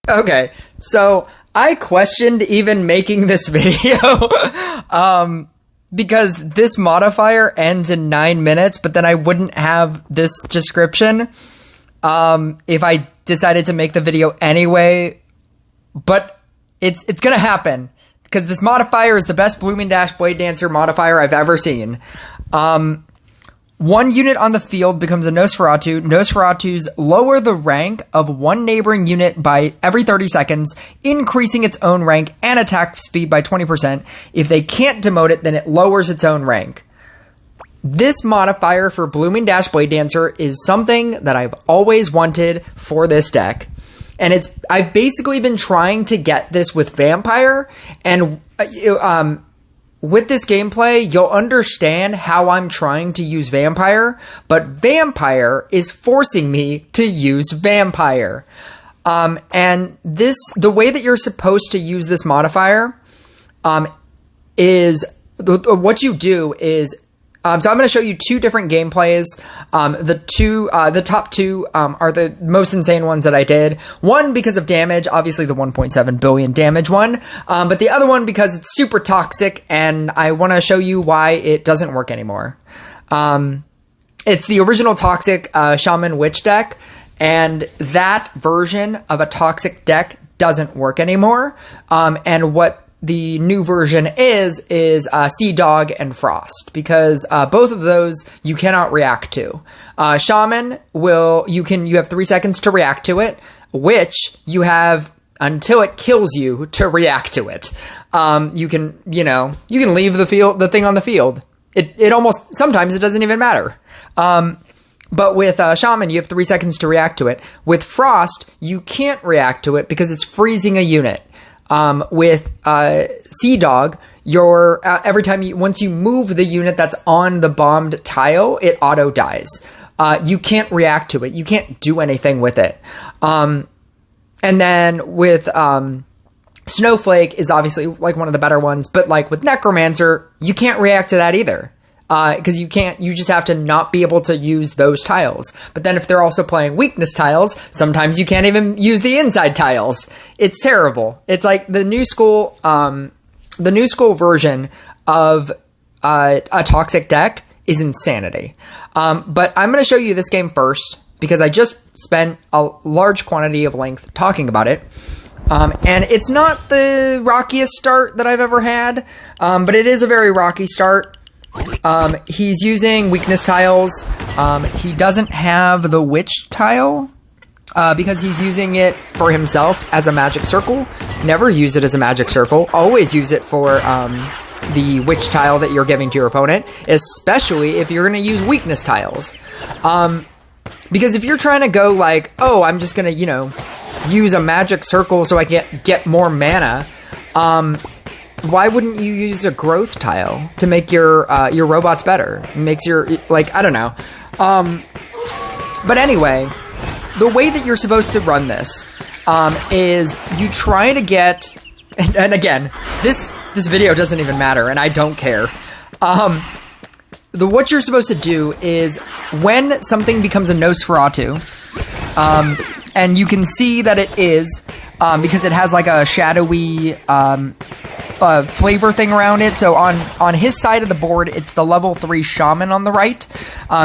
Okay, so I questioned even making this video because this modifier ends in 9 minutes, but then I wouldn't have this description if I decided to make the video anyway. But it's gonna happen because this modifier is the best Blooming Dash Blade Dancer modifier I've ever seen. One unit on the field becomes a Nosferatu. Nosferatus lower the rank of one neighboring unit by every 30 seconds, increasing its own rank and attack speed by 20%. If they can't demote it, then it lowers its own rank. This modifier for Blooming Dash Blade Dancer is something that I've always wanted for this deck. And I've basically been trying to get this with Vampire, and with this gameplay, you'll understand how I'm trying to use Vampire, but Vampire is forcing me to use Vampire. And the way that you're supposed to use this modifier, is what you do is, so I'm going to show you two different gameplays. The top two are the most insane ones that I did. One because of damage, obviously the 1.7 billion damage one, but the other one because it's super toxic, and I want to show you why it doesn't work anymore. It's the original toxic Shaman Witch deck, and that version of a toxic deck doesn't work anymore. And what the new version is Sea Dog and Frost, because both of those you cannot react to. Shaman you have 3 seconds to react to it, which you have until it kills you to react to it. You can leave the thing on the field. It almost, sometimes it doesn't even matter. But with Shaman, you have 3 seconds to react to it. With Frost, you can't react to it because it's freezing a unit. With Sea Dog, once you move the unit that's on the bombed tile, it auto dies. You can't react to it. You can't do anything with it. And then with Snowflake is obviously like one of the better ones, but like with Necromancer, you can't react to that either. Because you just have to not be able to use those tiles. But then if they're also playing weakness tiles, sometimes you can't even use the inside tiles. It's terrible. It's like the new school version of a toxic deck is insanity. But I'm going to show you this game first because I just spent a large quantity of length talking about it. And it's not the rockiest start that I've ever had, but it is a very rocky start. He's using weakness tiles. He doesn't have the witch tile, because he's using it for himself as a magic circle. Never use it as a magic circle. Always use it for, the witch tile that you're giving to your opponent, especially if you're going to use weakness tiles. Because if you're trying to go like, oh, I'm just going to, use a magic circle so I get more mana, why wouldn't you use a growth tile to make your robots better? It makes your, I don't know. But anyway, the way that you're supposed to run this is you try to get, and again, this video doesn't even matter, and I don't care. What you're supposed to do is when something becomes a Nosferatu, and you can see that it is, because it has like a shadowy flavor thing around it. So on his side of the board, it's the level 3 Shaman on the right.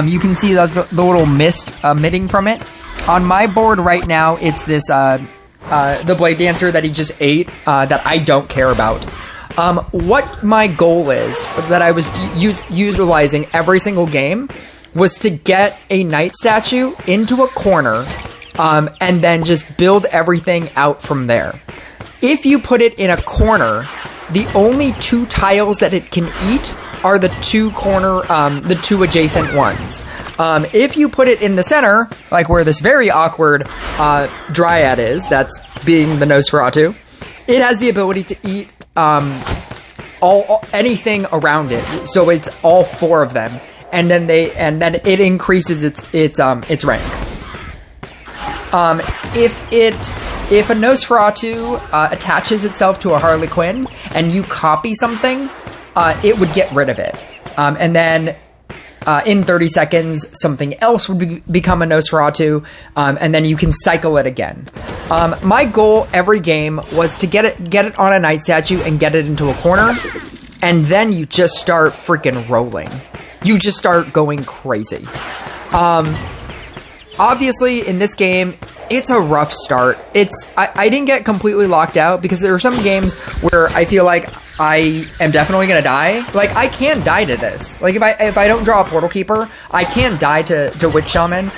You can see the little mist emitting from it. On my board right now, it's this the Blade Dancer that he just ate that I don't care about. What my goal is that I was utilizing every single game was to get a Knight statue into a corner, and then just build everything out from there. If you put it in a corner, the only 2 tiles that it can eat are the 2 adjacent ones. If you put it in the center, like where this very awkward Dryad is, that's being the Nosferatu, it has the ability to eat anything around it. So it's all 4 of them, and then it increases its rank. If a Nosferatu attaches itself to a Harley Quinn and you copy something, it would get rid of it. And then in 30 seconds, something else would become a Nosferatu, and then you can cycle it again. My goal every game was to get it on a Night Statue and get it into a corner, and then you just start freaking rolling. You just start going crazy. Obviously, in this game, it's a rough start. I didn't get completely locked out because there are some games where I feel like I am definitely gonna die. Like, I can die to this. Like, if I don't draw a Portal Keeper, I can die to Witch Shaman.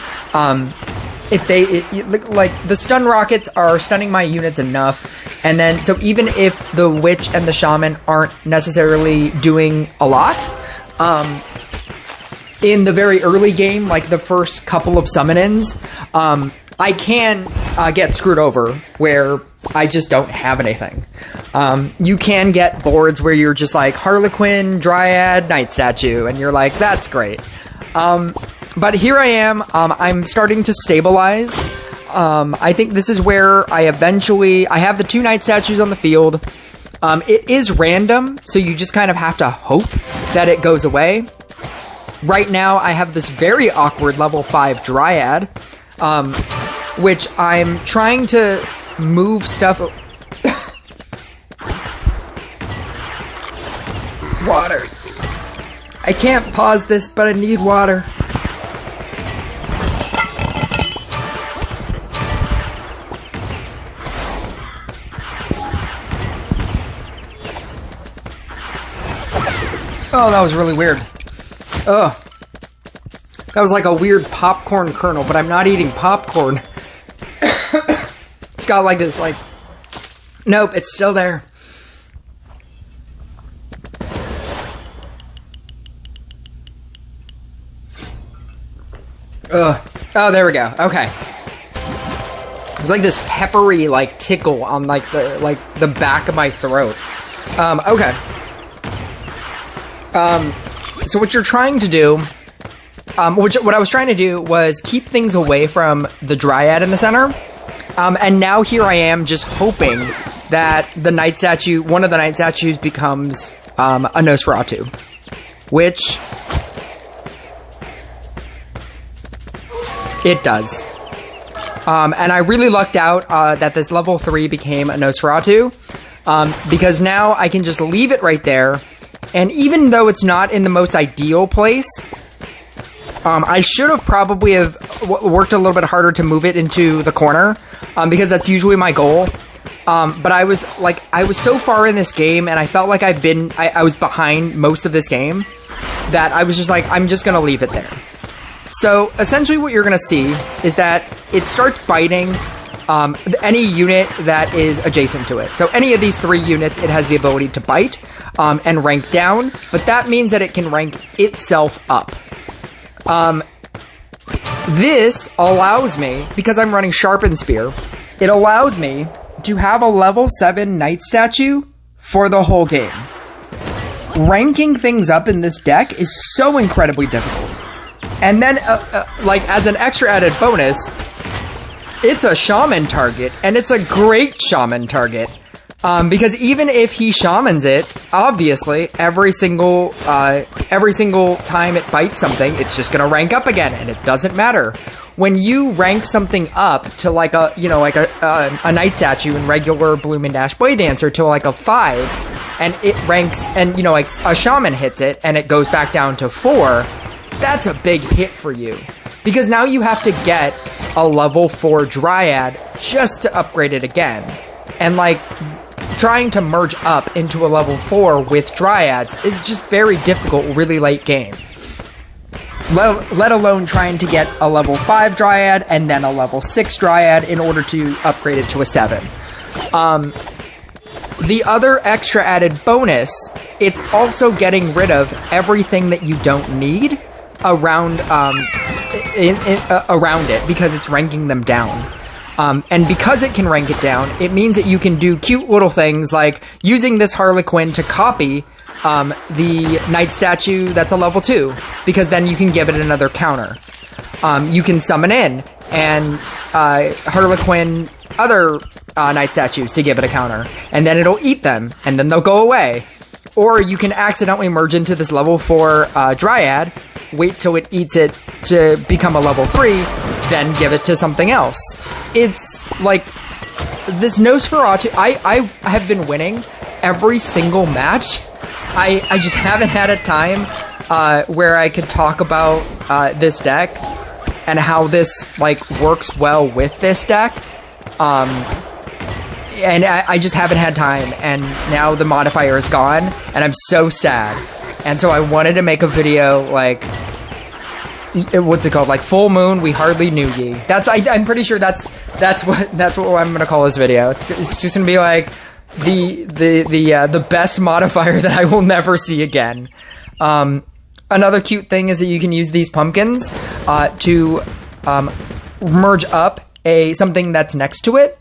If like, the stun rockets are stunning my units enough, and then, so even if the Witch and the Shaman aren't necessarily doing a lot, in the very early game, like the first couple of summon-ins, I can get screwed over where I just don't have anything. You can get boards where you're just like Harlequin, Dryad, Night Statue, and you're like, that's great. But here I am. I'm starting to stabilize. I think this is where I have the 2 Night Statues on the field. It is random, so you just kind of have to hope that it goes away. Right now, I have this very awkward level 5 Dryad, which I'm trying to move stuff. Water. I can't pause this, but I need water. Oh, that was really weird. Ugh. That was like a weird popcorn kernel, but I'm not eating popcorn. It's got like this, like... Nope, it's still there. Ugh. Oh, there we go. Okay. It's like this peppery, like, tickle on, like, the back of my throat. Okay. So what you're trying to do... what I was trying to do was keep things away from the Dryad in the center. And now here I am just hoping that the Night Statue, one of the Night Statues becomes a Nosferatu. Which it does. And I really lucked out that this level 3 became a Nosferatu. Because now I can just leave it right there. And even though it's not in the most ideal place... I should have probably worked a little bit harder to move it into the corner, because that's usually my goal. But I was so far in this game, and I felt like I was behind most of this game, that I was just like, I'm just gonna leave it there. So essentially what you're gonna see is that it starts biting any unit that is adjacent to it. So any of these 3 units, it has the ability to bite and rank down, but that means that it can rank itself up. This allows me, because I'm running Sharpened Spear, it allows me to have a level 7 Night Statue for the whole game. Ranking things up in this deck is so incredibly difficult. And then, like, as an extra added bonus, it's a Shaman target, and it's a great Shaman target. Because even if he shamans it, obviously, every single time it bites something, it's just gonna rank up again, and it doesn't matter. When you rank something up to like a Night Statue in regular Bloom and Dash Blade Dancer to like a 5, and it ranks, and like a Shaman hits it, and it goes back down to 4, that's a big hit for you. Because now you have to get a level 4 Dryad just to upgrade it again. And like... trying to merge up into a level 4 with Dryads is just very difficult really late game. Let alone trying to get a level 5 Dryad and then a level 6 Dryad in order to upgrade it to a 7. The other extra added bonus, it's also getting rid of everything that you don't need around around it, because it's ranking them down. And because it can rank it down, it means that you can do cute little things like using this Harlequin to copy the Night Statue that's a level 2, because then you can give it another counter. You can summon in and Harlequin other Night Statues to give it a counter, and then it'll eat them, and then they'll go away. Or you can accidentally merge into this level 4 Dryad, wait till it eats it to become a level 3, then give it to something else. It's like this Nosferatu. I have been winning every single match. I just haven't had a time where I could talk about this deck and how this like works well with this deck. And I just haven't had time, and now the modifier is gone, and I'm so sad. And so I wanted to make a video, like, what's it called? Like, Full Moon, we hardly knew ye. I'm pretty sure that's what I'm gonna call this video. It's just gonna be like the best modifier that I will never see again. Another cute thing is that you can use these pumpkins to merge up something that's next to it.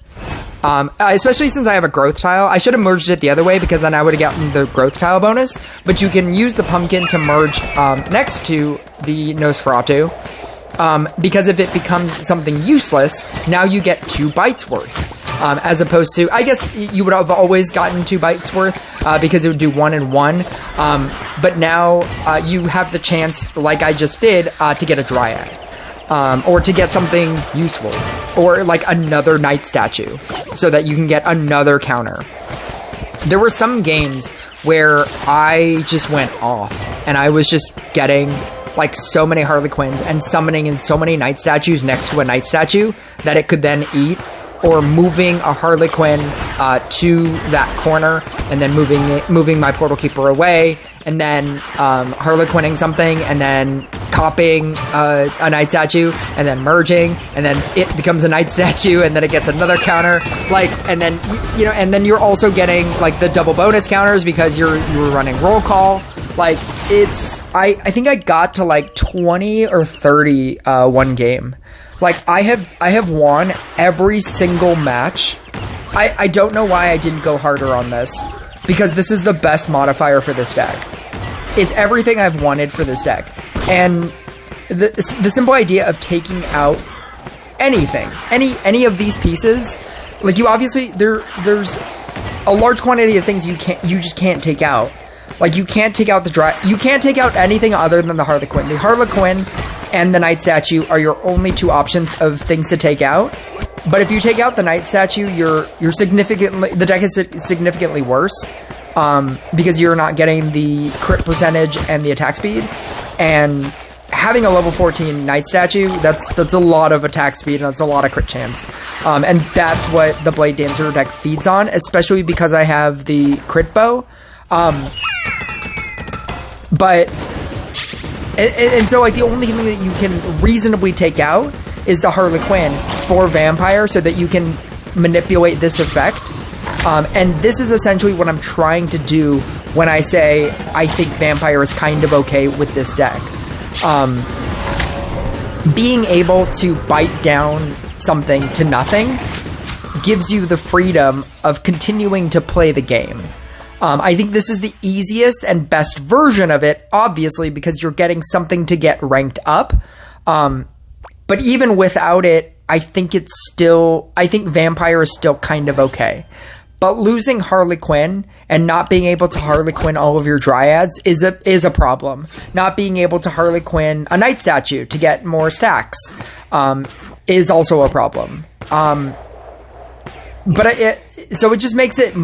Especially since I have a growth tile. I should have merged it the other way because then I would have gotten the growth tile bonus. But you can use the pumpkin to merge next to the Nosferatu. Because if it becomes something useless, now you get 2 bites worth. As opposed to, I guess you would have always gotten 2 bites worth because it would do 1 and 1. But now you have the chance, like I just did, to get a Dryad. Or to get something useful, or like another Knight statue, so that you can get another counter. There were some games where I just went off, and I was just getting like so many Harlequins and summoning in so many Knight statues next to a Knight statue that it could then eat, or moving a Harlequin to that corner, and then moving my Portal Keeper away, and then Harlequining something, and then copying a Knight statue, and then merging, and then it becomes a Knight statue, and then it gets another counter, like, and then and then you're also getting like the double bonus counters because you were running roll call. Like, I think I got to like 20 or 30 one game. Like, I have won every single match. I don't know why I didn't go harder on this, because this is the best modifier for this deck. It's everything I've wanted for this deck. And the simple idea of taking out anything, any of these pieces, like, you obviously, there's a large quantity of things you just can't take out. Like, you can't take out you can't take out anything other than the Harlequin. The Harlequin and the Knight statue are your only 2 options of things to take out. But if you take out the Knight statue, the deck is significantly worse, because you're not getting the crit percentage and the attack speed. And having a level 14 Knight statue, that's a lot of attack speed, and that's a lot of crit chance. And that's what the Blade Dancer deck feeds on, especially because I have the crit bow. And so, like, the only thing that you can reasonably take out is the Harlequin for Vampire, so that you can manipulate this effect. And this is essentially what I'm trying to do when I say I think Vampire is kind of okay with this deck. Being able to bite down something to nothing gives you the freedom of continuing to play the game. I think this is the easiest and best version of it, obviously, because you're getting something to get ranked up. But even without it, I think Vampire is still kind of okay. But losing Harlequin and not being able to Harlequin all of your Dryads is a problem. Not being able to Harlequin a Knight statue to get more stacks is also a problem. So it just makes it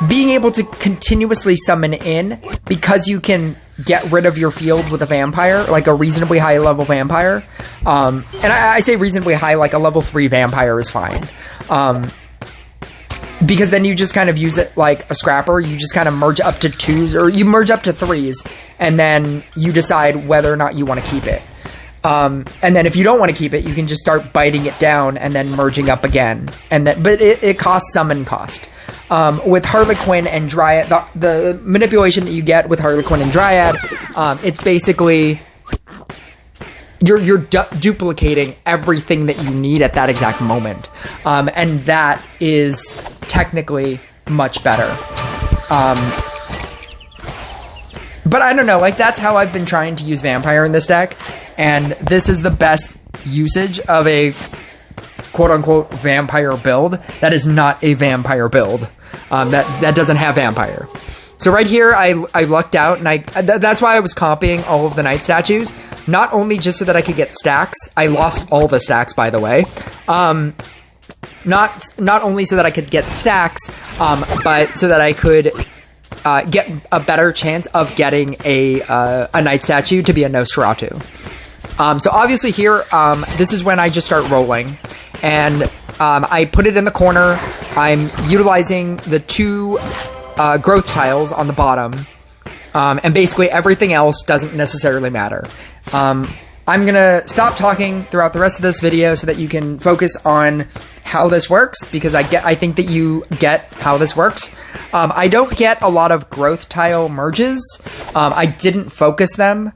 being able to continuously summon in, because you can get rid of your field with a vampire, like a reasonably high level vampire. And I say reasonably high, like a level 3 vampire is fine. Because then you just kind of use it like a scrapper. You just kind of merge up to 2s, or you merge up to 3s, and then you decide whether or not you want to keep it. And then if you don't want to keep it, you can just start biting it down and then merging up again. But it costs summon cost. With Harlequin and Dryad, the manipulation that you get with Harlequin and Dryad, it's basically you're duplicating everything that you need at that exact moment. And that is technically much better. But I don't know, like, that's how I've been trying to use Vampire in this deck, and this is the best usage of a quote-unquote vampire build that is not a vampire build, that doesn't have Vampire. So right here, I lucked out, and that's why I was copying all of the knight statues. Not only just so that I could get stacks. I lost all the stacks, by the way. Not only so that I could get stacks, but so that I could get a better chance of getting a knight statue to be a Nosferatu. So obviously here, this is when I just start rolling, and I put it in the corner. I'm utilizing the 2 growth tiles on the bottom, and basically everything else doesn't necessarily matter. I'm gonna stop talking throughout the rest of this video so that you can focus on how this works, because I think that you get how this works. I don't get a lot of growth tile merges. I didn't focus them,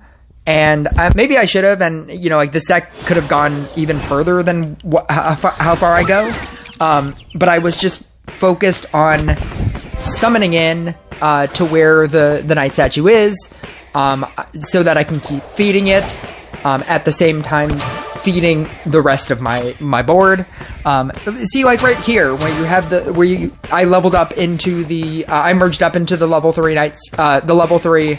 and maybe I should have, and you know, like this deck could have gone even further than how far I go. But I was just focused on summoning in to where the knight statue is, so that I can keep feeding it, at the same time feeding the rest of my board. See, like right here, where you have I leveled up into the, I merged up into the level 3 knights, the level 3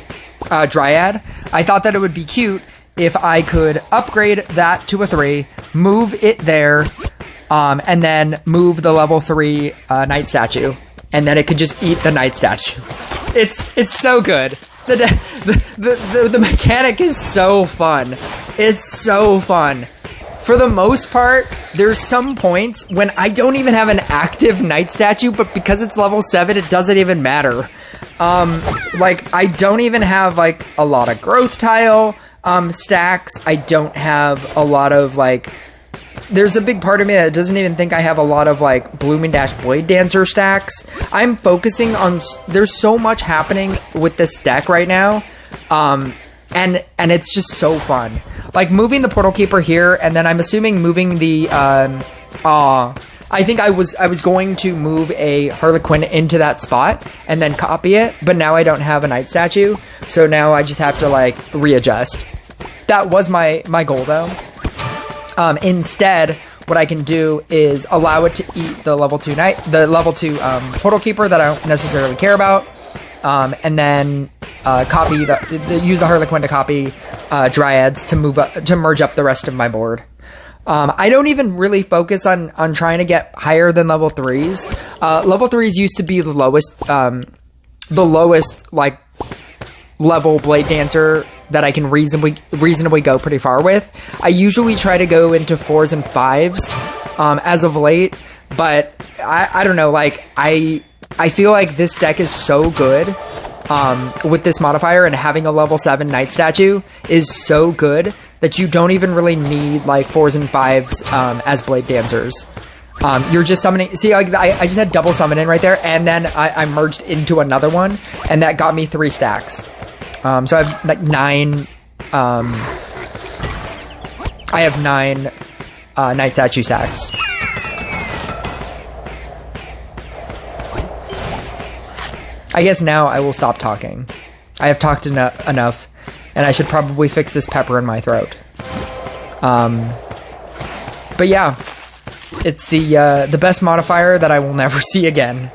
Dryad. I thought that it would be cute if I could upgrade that to a 3, move it there, and then move the level 3 knight statue, and then it could just eat the knight statue. It's so good. The mechanic is so fun. It's so fun. For the most part, there's some points when I don't even have an active knight statue, but because it's level 7, it doesn't even matter. Like, I don't even have, like, a lot of growth tile stacks. I don't have a lot of, like... There's a big part of me that doesn't even think I have a lot of, like, Blooming Dash Blade Dancer stacks. I'm focusing on... There's so much happening with this deck right now, and it's just so fun. Like, moving the Portal Keeper here, and then I'm assuming moving the... I think I was going to move a Harlequin into that spot, and then copy it, but now I don't have a knight statue, so now I just have to, like, readjust. That was my goal, though. Instead, what I can do is allow it to eat the level 2 Portal Keeper that I don't necessarily care about, and then copy use the Harlequin to copy Dryads to merge up the rest of my board. I don't even really focus on trying to get higher than level 3s. Level 3s used to be the lowest like level Blade Dancer that I can reasonably go pretty far with. I usually try to go into 4s and 5s as of late, but I don't know, like, I feel like this deck is so good with this modifier, and having a level 7 knight statue is so good that you don't even really need, like, 4s and 5s as Blade Dancers. You're just summoning... See, like, I just had double summon in right there, and then I merged into another one, and that got me 3 stacks. So I have, like, 9... I have 9 knight statue stacks. I guess now I will stop talking. I have talked enough, and I should probably fix this pepper in my throat. But yeah, it's the best modifier that I will never see again.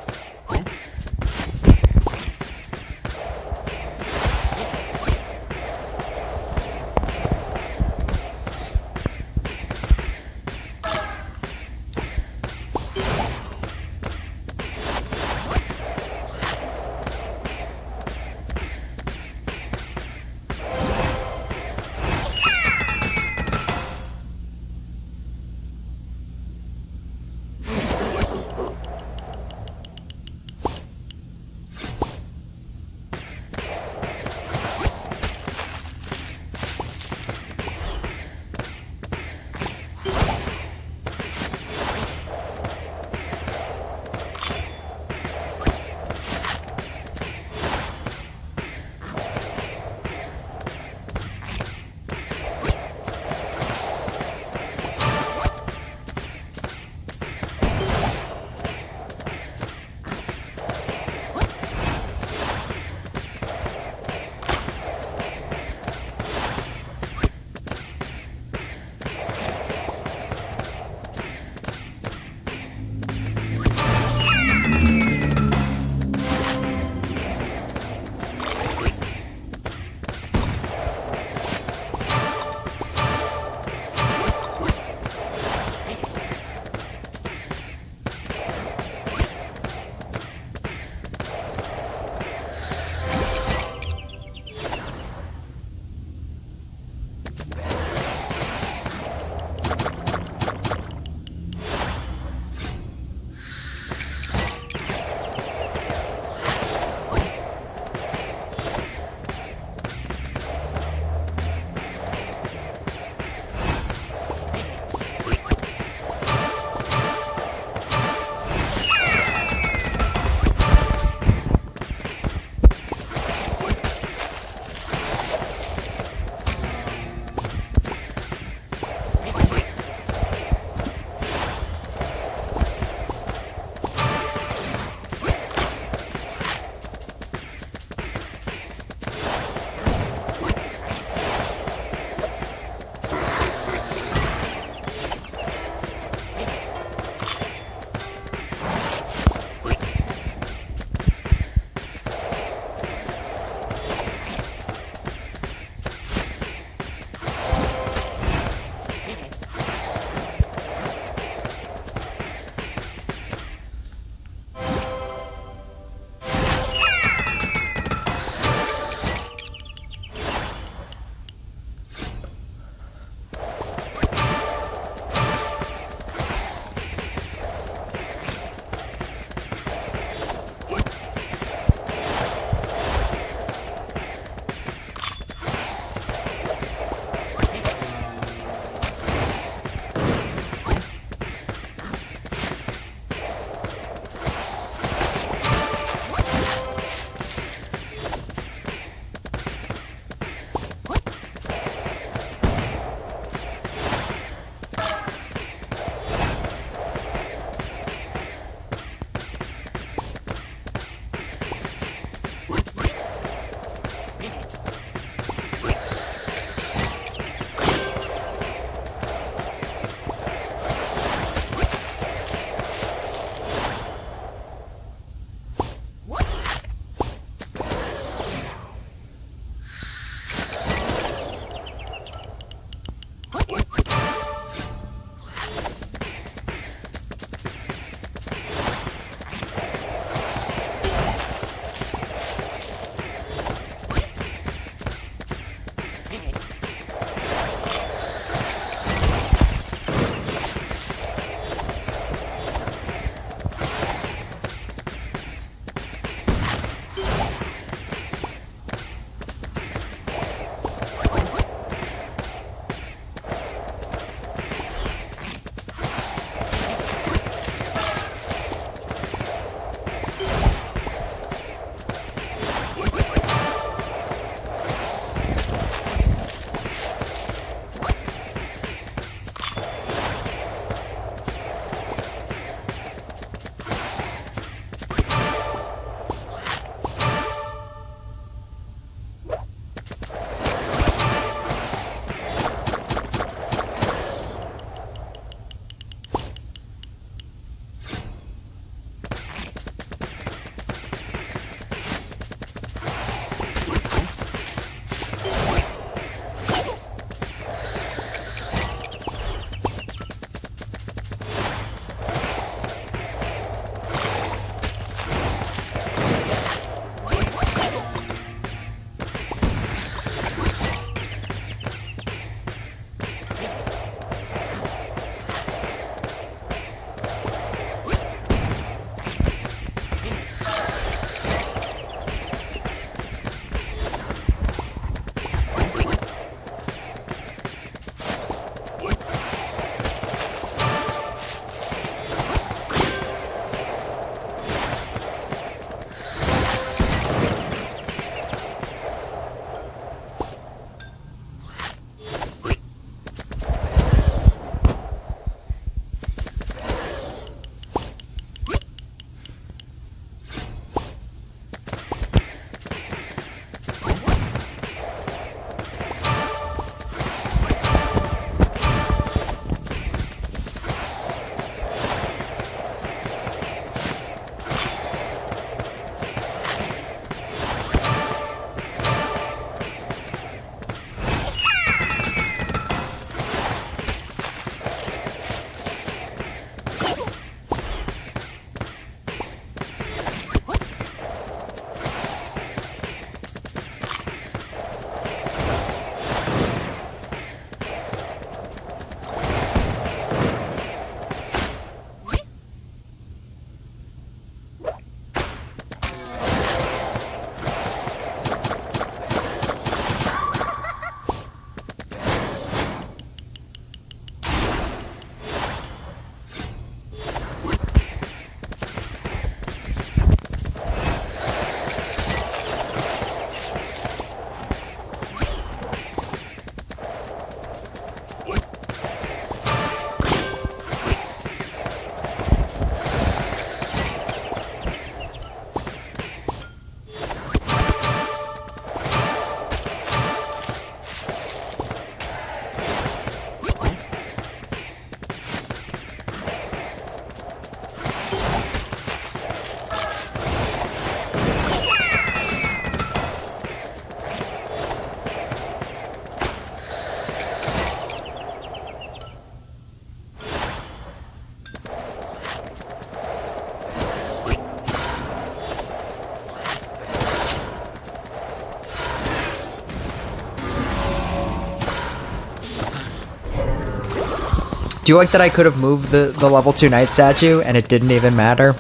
Do you like that I could have moved the level 2 knight statue and it didn't even matter?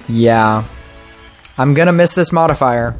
Yeah. I'm gonna miss this modifier.